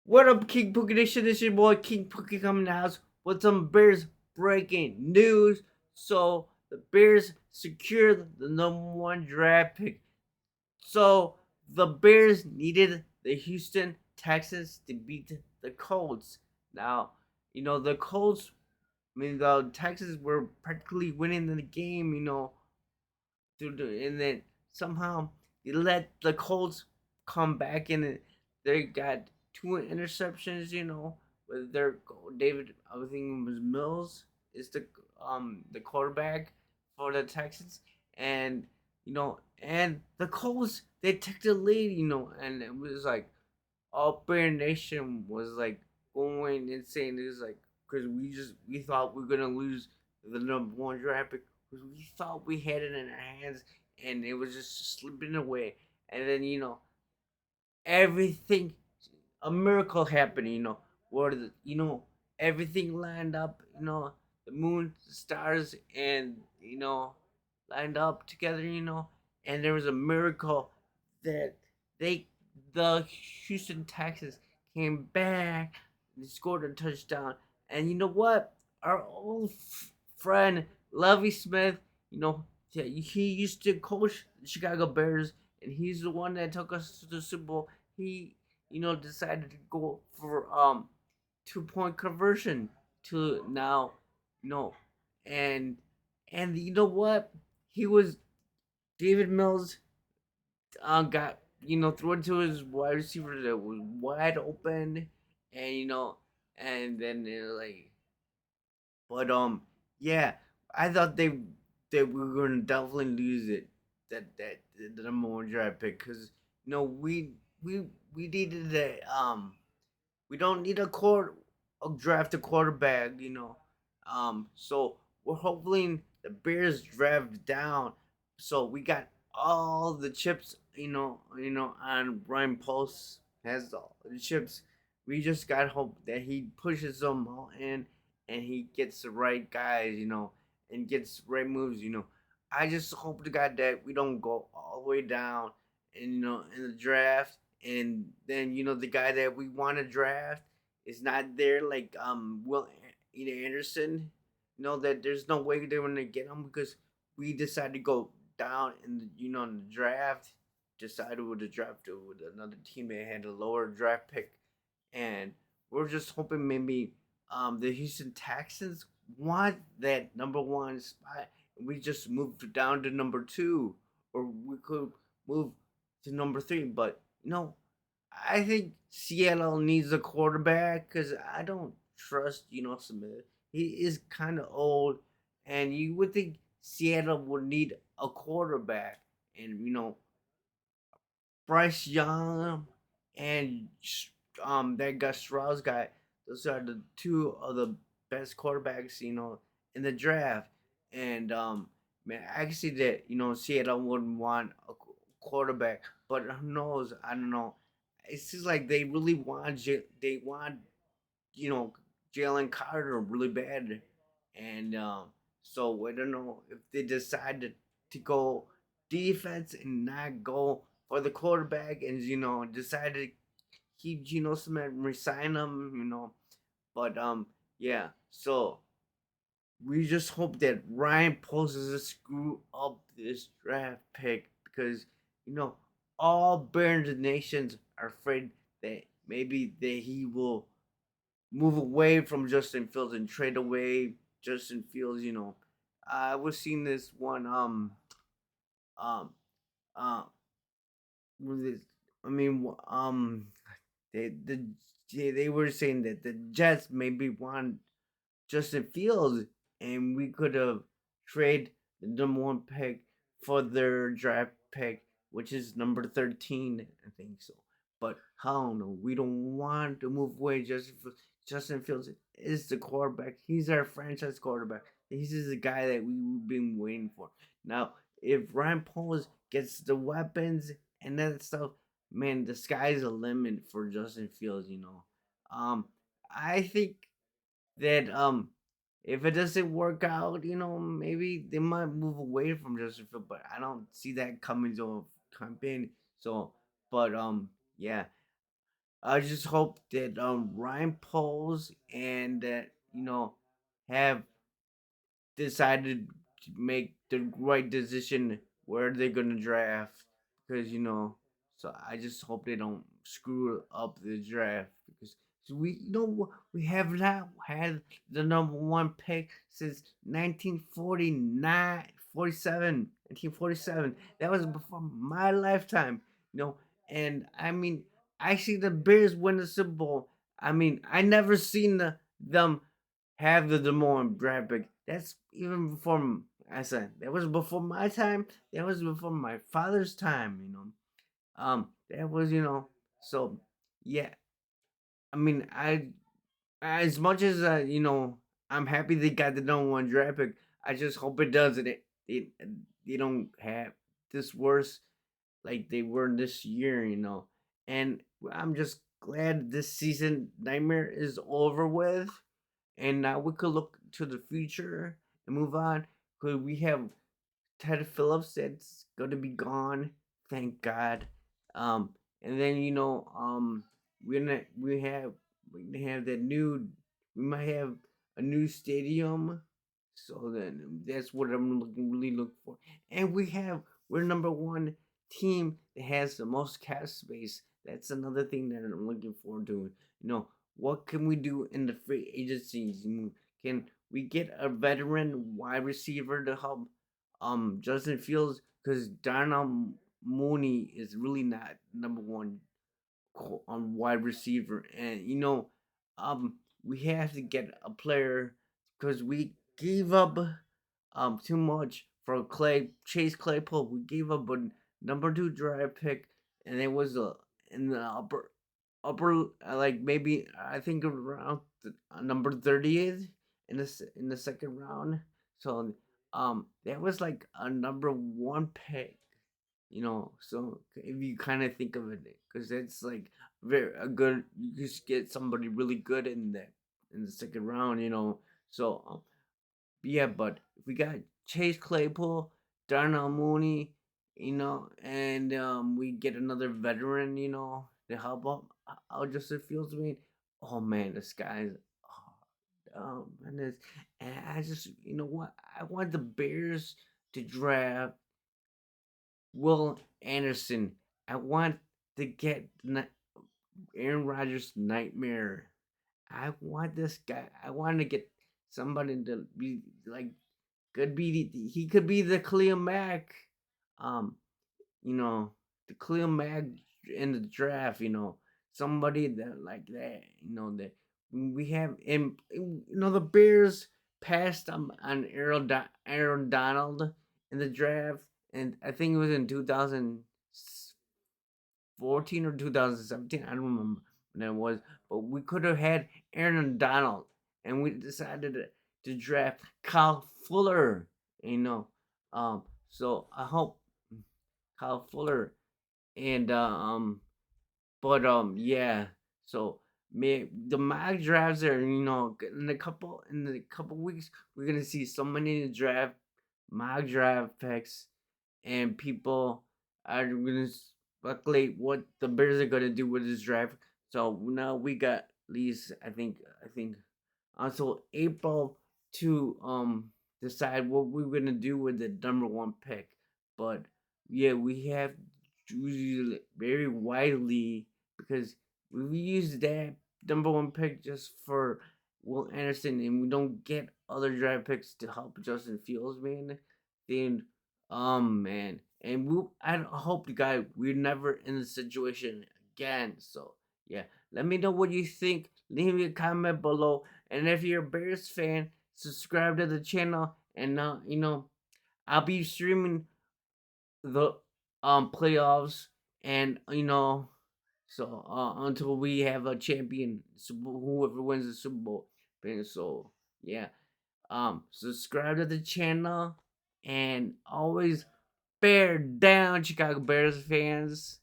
What up, King Pookie Nation? This is your boy King Pookie coming out with some Bears breaking news. So the Bears secured the #1 draft pick. So the Bears needed the Houston Texans to beat the Colts. Now, the Colts. The Texans were practically winning the game. And then somehow they let the Colts come back and they got two interceptions. With their David, I think it was Mills is the quarterback for the Texans, and and the Colts they took the lead. And it was like all Bear Nation was like going insane. It was like because we thought we were gonna lose the #1 draft pick because we thought we had it in our hands and it was just slipping away. And then everything, a miracle happened. Where everything lined up. The moon, the stars, and lined up together. And there was a miracle that they the Houston Texans came back and scored a touchdown. And you know what? Our old friend Lovey Smith, he used to coach the Chicago Bears, and he's the one that took us to the Super Bowl. He, decided to go for 2-point conversion to now, no, and you know what? He was David Mills got threw it to his wide receiver that was wide open, and and then but yeah, I thought we were gonna definitely lose it that the #1 draft pick because we we needed we don't need a draft a quarterback, so we're hoping the Bears draft down. So we got all the chips, on Ryan Post has all the chips. We just got hope that he pushes them all in and he gets the right guys, and gets the right moves. I just hope to God that we don't go all the way down and in the draft and then the guy that we want to draft is not there, like Will Anderson. That there's no way they're gonna get him because we decided to go down in in the draft. Decided with the draft with another team that had a lower draft pick, and we're just hoping maybe the Houston Texans want that #1 spot. And we just moved down to #2, or we could move to #3. But I think Seattle needs a quarterback because I don't trust Smith. He is kind of old, and you would think Seattle would need a quarterback, and Bryce Young and that Gus Strauss guy. Those are the two of the best quarterbacks in the draft. And man, I can see that Seattle wouldn't want a quarterback, but who knows? I don't know. It seems like they really want they want you know Jalen Carter really bad, and so I don't know if they decided to go defense and not go for the quarterback, and decided to keep Geno Smith and resign him, but yeah, so we just hope that Ryan Post doesn't screw up this draft pick because you know all Barons nations are afraid that maybe that he will move away from Justin Fields and trade away Justin Fields. I was seeing this one um uh was it, I mean they they were saying that the Jets maybe want Justin Fields and we could have trade the #1 pick for their draft pick, which is number 13, I think so. But hell no, we don't want to move away. Justin Fields is the quarterback. He's our franchise quarterback. He's just the guy that we've been waiting for. Now, if Ryan Poles gets the weapons and that stuff, man, the sky's the limit for Justin Fields. Um, I think that if it doesn't work out, maybe they might move away from Justin Field, but I don't see that coming to a campaign. So, but yeah, I just hope that Ryan Poles and that have decided to make the right decision where they're gonna draft, because so I just hope they don't screw up the draft, because so we have not had the number one pick since 1949 47 1947. That was before my lifetime, you know and I mean, I see the Bears win the Super Bowl. I mean, I never seen them have the number one draft pick. That's even before I said that was before my time. That was before my father's time. That was So yeah, I mean, I as much as I'm happy they got the number one draft pick. I just hope it doesn't. It they don't have this worse like they were this year. And I'm just glad this season nightmare is over with, and now we could look to the future and move on. Because we have Ted Phillips that's going to be gone, thank God. And then we have that new we might have a new stadium, so then that's what I'm really looking for. And we're number one team that has the most cap space. That's another thing that I'm looking forward to. What can we do in the free agencies? Can we get a veteran wide receiver to help Justin Fields, because Darnell Mooney is really not number one on wide receiver, and we have to get a player, because we gave up too much for Chase Claypool. We gave up a number two draft pick, and it was in the upper like maybe I think around number 30th in the second round. So that was like a number one pick, so if you kind of think of it, because it's like very a good, you just get somebody really good in the second round, so yeah. But if we got Chase Claypool, Darnell Mooney, and we get another veteran, to help out Justin Fields. I mean, oh man, this guy's and I just, what, I want the Bears to draft Will Anderson. I want to get Aaron Rodgers' nightmare. I want this guy. I want to get somebody to be like, he could be the Khalil Mack, um, you know, the Khalil Mack in the draft. Somebody that like that. That we have, and the Bears passed on Aaron Donald in the draft, and I think it was in 2014 or 2017. I don't remember when that was, but we could have had Aaron Donald, and we decided to draft Kyle Fuller. You know, so I hope Kyle Fuller, and yeah. So the mock drafts are, in a couple weeks we're gonna see so many draft mock draft picks, and people are gonna speculate what the Bears are gonna do with this draft. So now we got at least I think until April to decide what we're gonna do with the number one pick. But yeah, we have to use it very widely, because we use that number one pick just for Will Anderson, and we don't get other draft picks to help Justin Fields, man, then man, and I hope the guy we're never in this situation again. So yeah, let me know what you think. Leave me a comment below, and if you're a Bears fan, subscribe to the channel. And I'll be streaming the playoffs, and so until we have a champion, whoever wins the Super Bowl. And so yeah, subscribe to the channel, and always bear down, Chicago Bears fans.